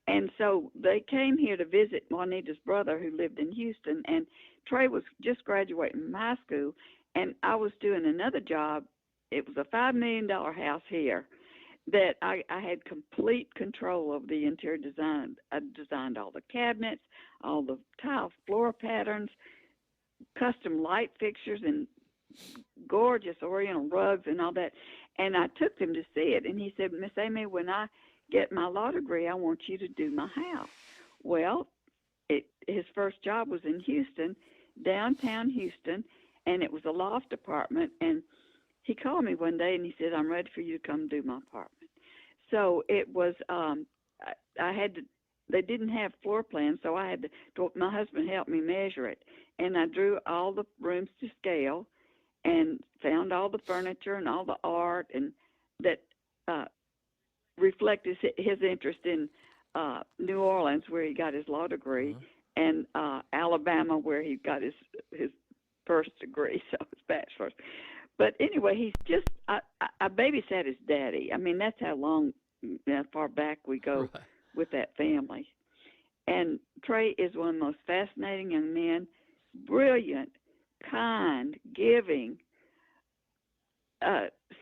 And so they came here to visit Juanita's brother who lived in Houston. And Trey was just graduating from high school, and I was doing another job. It was a $5 million house here that I had complete control of the interior design. I designed all the cabinets, all the tile floor patterns, custom light fixtures, and gorgeous oriental rugs and all that. And I took them to see it, and he said, Miss Aimee, when I get my law degree, I want you to do my house. Well, his first job was in Houston, downtown Houston, and it was a loft apartment. And he called me one day and he said, I'm ready for you to come do my apartment. So it was, I had to, they didn't have floor plans, so I had to, my husband helped me measure it. And I drew all the rooms to scale and found all the furniture and all the art and that reflected his interest in New Orleans, where he got his law degree, and Alabama, where he got his first degree, so his bachelor's. But anyway, he's just, I babysat his daddy. I mean, that's how far back we go with that family. And Trey is one of the most fascinating young men, brilliant, kind, giving,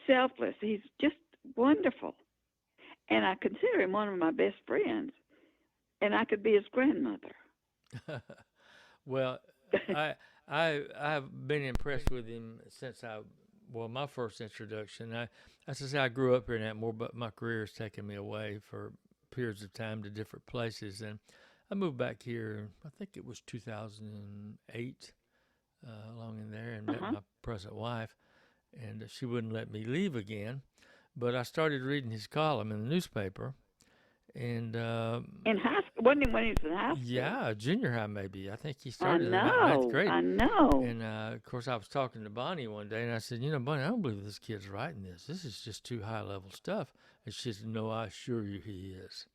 selfless. He's just wonderful. And I consider him one of my best friends. And I could be his grandmother. Well, I've been impressed with him since my first introduction. As I say, I grew up here in Atmore, but my career has taken me away for periods of time to different places. And I moved back here, I think it was 2008, along in there, and met my present wife. And she wouldn't let me leave again. But I started reading his column in the newspaper. And in high school, wasn't it when he was in high school? Yeah, junior high maybe. I think he started in about ninth grade. I know. And of course, I was talking to Bonnie one day, and I said, Bonnie, I don't believe this kid's writing this. This is just too high level stuff. And she said, no, I assure you he is.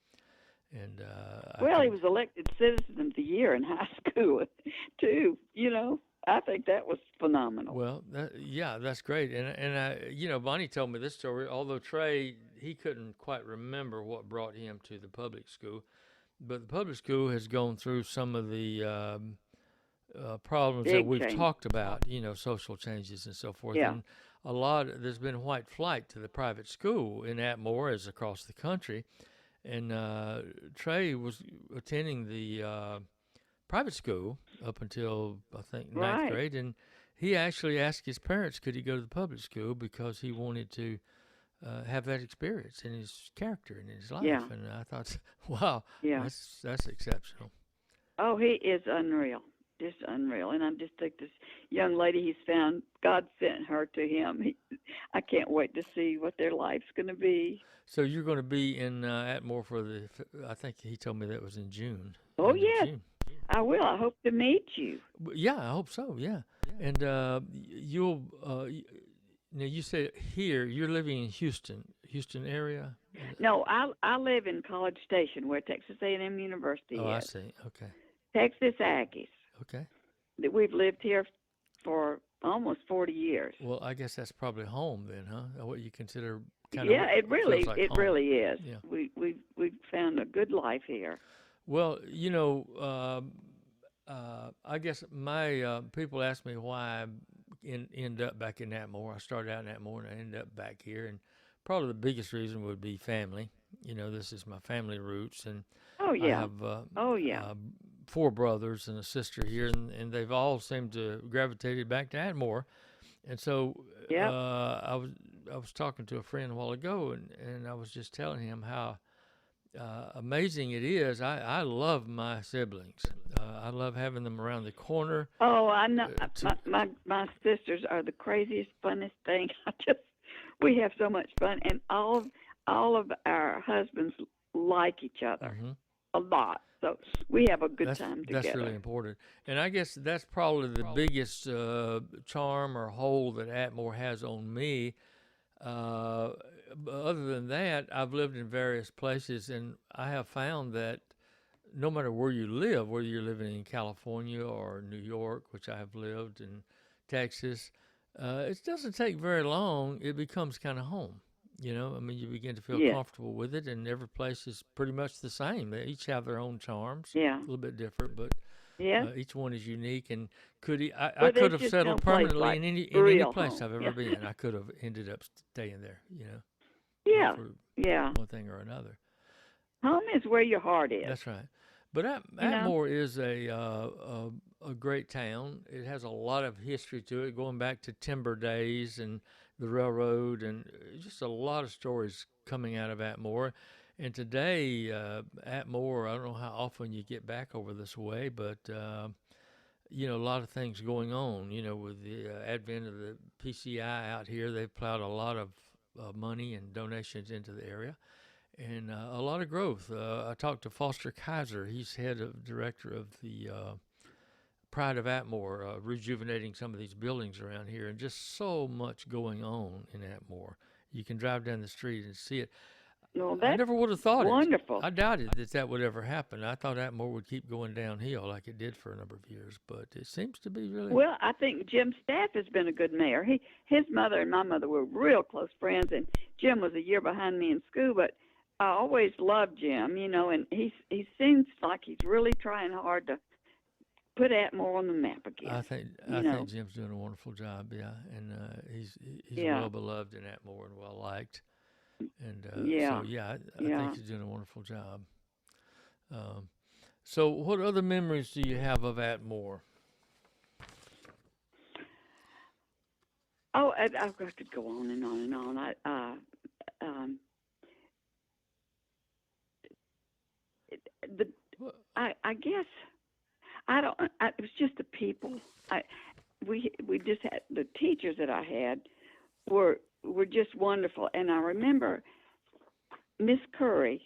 And he was elected Citizen of the Year in high school too. I think that was phenomenal. Well, that's great. And Bonnie told me this story. Although Trey, he couldn't quite remember what brought him to the public school, but the public school has gone through some of the problems Big that we've change. talked about. Social changes and so forth. Yeah. And there's been white flight to the private school in Atmore as across the country. And Trey was attending the private school up until, I think, ninth grade. And he actually asked his parents, could he go to the public school because he wanted to have that experience in his character and in his life. Yeah. And I thought, wow, that's exceptional. Oh, he is unreal. Just unreal. And I just think this young lady he's found, God sent her to him. I can't wait to see what their life's going to be. So you're going to be in Atmore for I think he told me that was in June. Oh, yes. I will. I hope to meet you. Yeah, I hope so, yeah. And you'll, now you said here, you're living in Houston area? No, I live in College Station, where Texas A&M University is. Oh, I see. Okay. Texas Aggies. Okay. We've lived here for almost 40 years. Well, I guess that's probably home then, huh? What you consider it really is. Yeah. We've found a good life here. Well, I guess my people ask me why I end up back in Atmore. I started out in Atmore and I ended up back here, and probably the biggest reason would be family. This is my family roots, and I have 4 brothers and a sister here, and they've all seemed to gravitated back to Atmore. And so I was talking to a friend a while ago, and I was just telling him how amazing it is. I love my siblings. I love having them around the corner. Oh, I know. My sisters are the craziest, funnest thing. We have so much fun, and all of our husbands like each other a lot. So we have a good time together. That's really important. And I guess that's probably the biggest charm or hold that Atmore has on me. Other than that, I've lived in various places, and I have found that no matter where you live, whether you're living in California or New York, which I have lived, in Texas, it doesn't take very long. It becomes kind of home. You begin to feel comfortable with it, and every place is pretty much the same. They each have their own charms, a little bit different, but each one is unique. And I could have settled permanently in any place I've ever been. I could have ended up staying there, Yeah, Yeah. one thing or another. Home is where your heart is. That's right. But Atmore is a great town. It has a lot of history to it, going back to timber days and the railroad, and just a lot of stories coming out of Atmore. And today, Atmore, I don't know how often you get back over this way, but a lot of things going on. With the advent of the PCI out here, they've plowed a lot of money and donations into the area, and a lot of growth. I talked to Foster Kaiser. He's director of the Pride of Atmore, rejuvenating some of these buildings around here, and just so much going on in Atmore. You can drive down the street and see it. Well, I that's never would have thought wonderful. it. I doubted that would ever happen. I thought Atmore would keep going downhill like it did for a number of years, but it seems to be really. Well, I think Jim Staff has been a good mayor. His mother and my mother were real close friends, and Jim was a year behind me in school, but I always loved Jim, and he seems like he's really trying hard to put Atmore on the map again. I think Jim's doing a wonderful job, yeah, and he's well beloved in Atmore and well liked, and I think he's doing a wonderful job. So, what other memories do you have of Atmore? Oh, I could go on and on and on. I guess it was just the people. We just had the teachers that I had were just wonderful, and I remember Miss Curry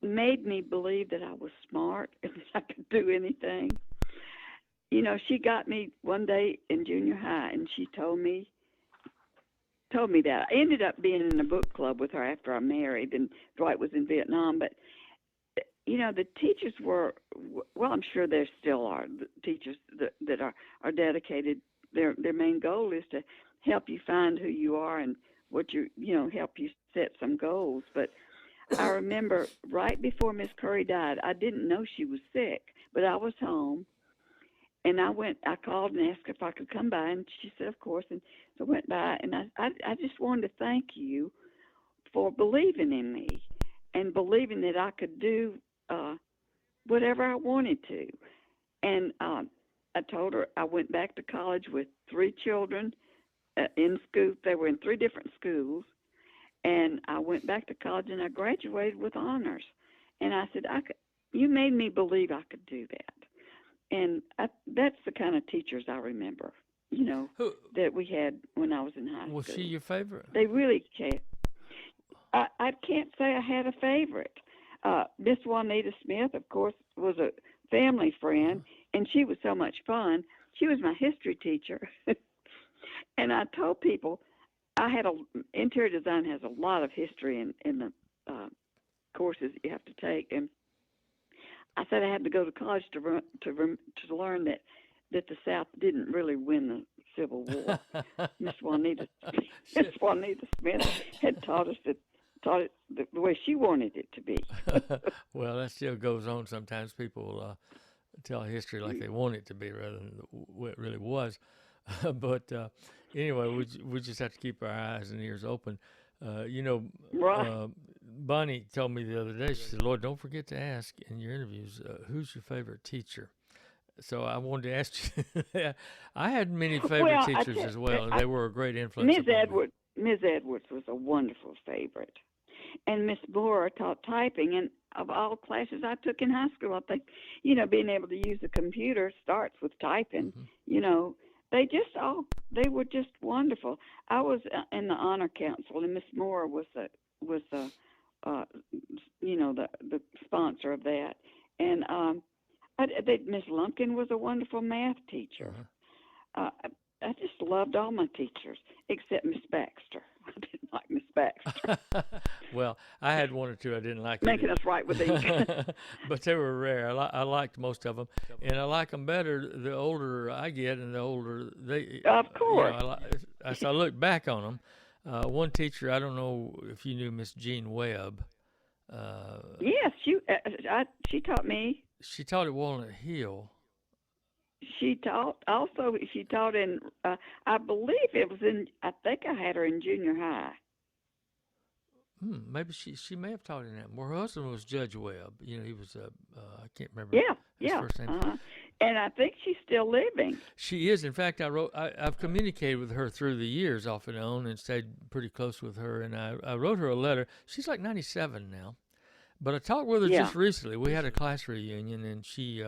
made me believe that I was smart and that I could do anything. She got me one day in junior high, and she told me that. I ended up being in a book club with her after I married, and Dwight was in Vietnam, but the teachers were, well, I'm sure there still are the teachers that are dedicated. Their main goal is to help you find who you are and what help you set some goals. But I remember right before Miss Curry died, I didn't know she was sick, but I was home, and I called and asked if I could come by, and she said, of course, and so I went by, and I just wanted to thank you for believing in me and believing that I could do whatever I wanted to. And I told her I went back to college with 3 children in school. They were in 3 different schools. And I went back to college, and I graduated with honors. And I said, you made me believe I could do that. And that's the kind of teachers I remember, that we had when I was in high school. Was she your favorite? They really cared. I can't say I had a favorite. Miss Juanita Smith, of course, was a family friend, and she was so much fun. She was my history teacher. And I told people, interior design has a lot of history in the courses that you have to take. And I said I had to go to college to learn that the South didn't really win the Civil War. Miss Juanita Smith had taught it the way she wanted it to be. Well, that still goes on. Sometimes people tell history like they want it to be rather than what it really was. But anyway, we just have to keep our eyes and ears open. Right. Bonnie told me the other day, she said, Lord, don't forget to ask in your interviews, who's your favorite teacher? So I wanted to ask you. I had many favorite teachers as well, and they were a great influence. Ms. Edwards was a wonderful favorite. And Miss Borer taught typing, and of all classes I took in high school, I think, being able to use a computer starts with typing. They were just wonderful. I was in the honor council, and Miss Moore was the sponsor of that. And Miss Lumpkin was a wonderful math teacher. I just loved all my teachers except Miss Baxter. I didn't like Miss Baxter. Well, I had one or two I didn't like. Making us right with each. But they were rare. I liked most of them, and I like them better the older I get and the older they. Of course. As I look back on them, one teacher, I don't know if you knew Miss Jean Webb. Yes, she taught me. She taught at Walnut Hill. She taught in, I believe it was I think I had her in junior high. maybe she may have taught in Atmore. Her husband was Judge Webb. You know, he was I can't remember his first name. And I think she's still living. She is. In fact, I've communicated with her through the years off and on and stayed pretty close with her. And I wrote her a letter. She's like 97 now. But I talked with her just recently. We had a class reunion, and she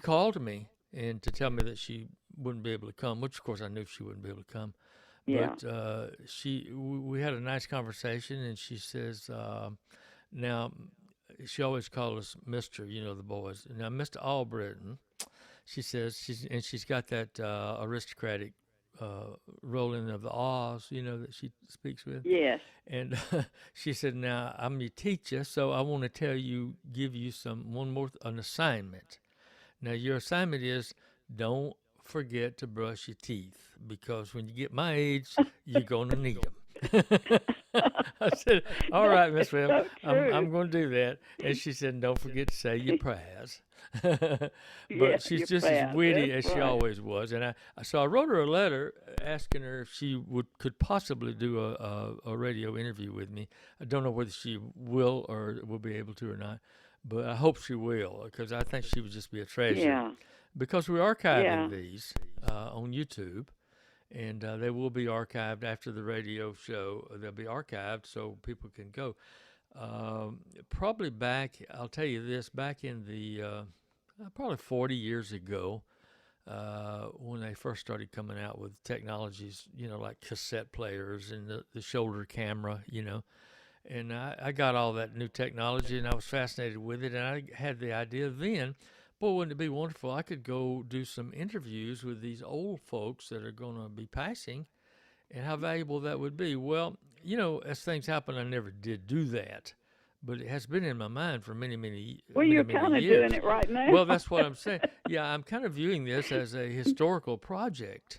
called me and to tell me that she wouldn't be able to come, which, of course, I knew she wouldn't be able to come. Yeah. But we had a nice conversation, and she says, now, she always called us Mr., you know, the boys. Now, Mr. Albritton, she says, she's got that aristocratic rolling of the R's, you know, that she speaks with. Yes. And she said, now, I'm your teacher, so I want to give you an assignment. Now, your assignment is don't forget to brush your teeth, because when you get my age, you're going to need them. I said, all right, Miss Webb, I'm going to do that. And she said, don't forget to say your prayers. But she's just as witty as she always was. And so I wrote her a letter asking her if she could possibly do a radio interview with me. I don't know whether she will or will be able to or not, but I hope she will, because I think she would just be a treasure. Yeah. Because we're archiving these on YouTube. And they will be archived after the radio show. They'll be archived so people can go. Probably I'll tell you this, back in the, probably 40 years ago, when they first started coming out with technologies, you know, like cassette players and the shoulder camera, you know. And I got all that new technology, and I was fascinated with it. And I had the idea then, boy, wouldn't it be wonderful? I could go do some interviews with these old folks that are going to be passing, and how valuable that would be. Well, you know, as things happen, I never did do that, but it has been in my mind for many, many years. Well, you're kind of doing it right now. Well, that's what I'm saying. Yeah, I'm kind of viewing this as a historical project.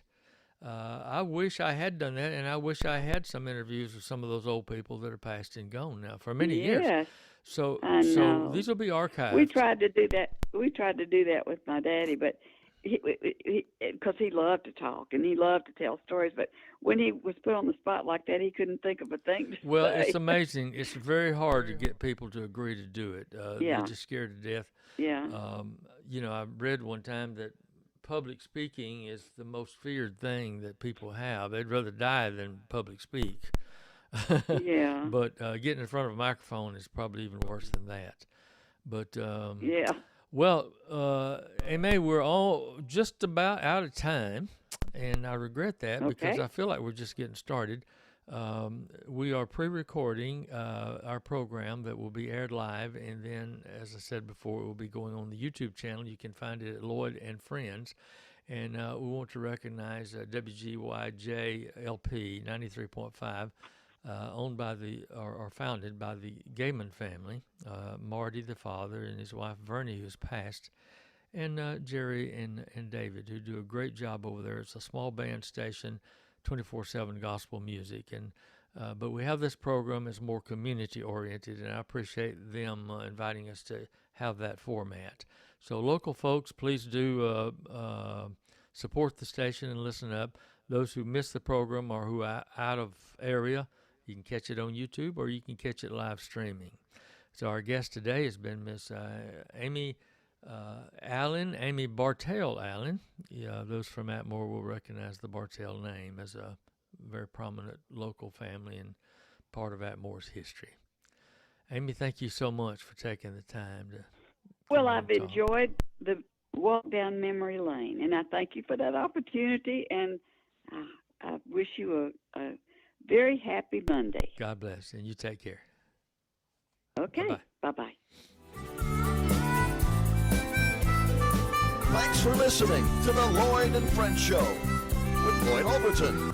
I wish I had done that, and I wish I had some interviews with some of those old people that are passed and gone now for many years. So these will be archived. We tried to do that. We tried to do that with my daddy, but because he loved to talk and he loved to tell stories. But when he was put on the spot like that, he couldn't think of a thing to Well, say. It's amazing. It's very hard to get people to agree to do it. They're just scared to death. Yeah. You know, I read one time that public speaking is the most feared thing that people have. They'd rather die than public speak. Yeah. But getting in front of a microphone is probably even worse than that. But well, Aimee, we're all just about out of time, and I regret that because I feel like we're just getting started. We are pre-recording our program that will be aired live, and then, as I said before, it will be going on the YouTube channel. You can find it at Lloyd and Friends. And we want to recognize WGYJ LP 93.5. Owned by or founded by the Gaiman family, Marty the father and his wife Vernie, who's passed, and Jerry and David, who do a great job over there. It's a small band station, 24/7 gospel music, and but we have this program as more community oriented, and I appreciate them inviting us to have that format. So local folks, please do support the station and listen up. Those who miss the program or who are out of area, you can catch it on YouTube or you can catch it live streaming. So our guest today has been Miss Aimee Aimee Bartel-Allen. Those from Atmore will recognize the Bartel name as a very prominent local family and part of Atmore's history. Aimee, thank you so much for taking the time to. Well, I've enjoyed the walk down memory lane, and I thank you for that opportunity, and I wish you a very happy Monday. God bless, and you take care. Okay, bye-bye. Thanks for listening to the Lloyd and Friends Show with Lloyd Overton.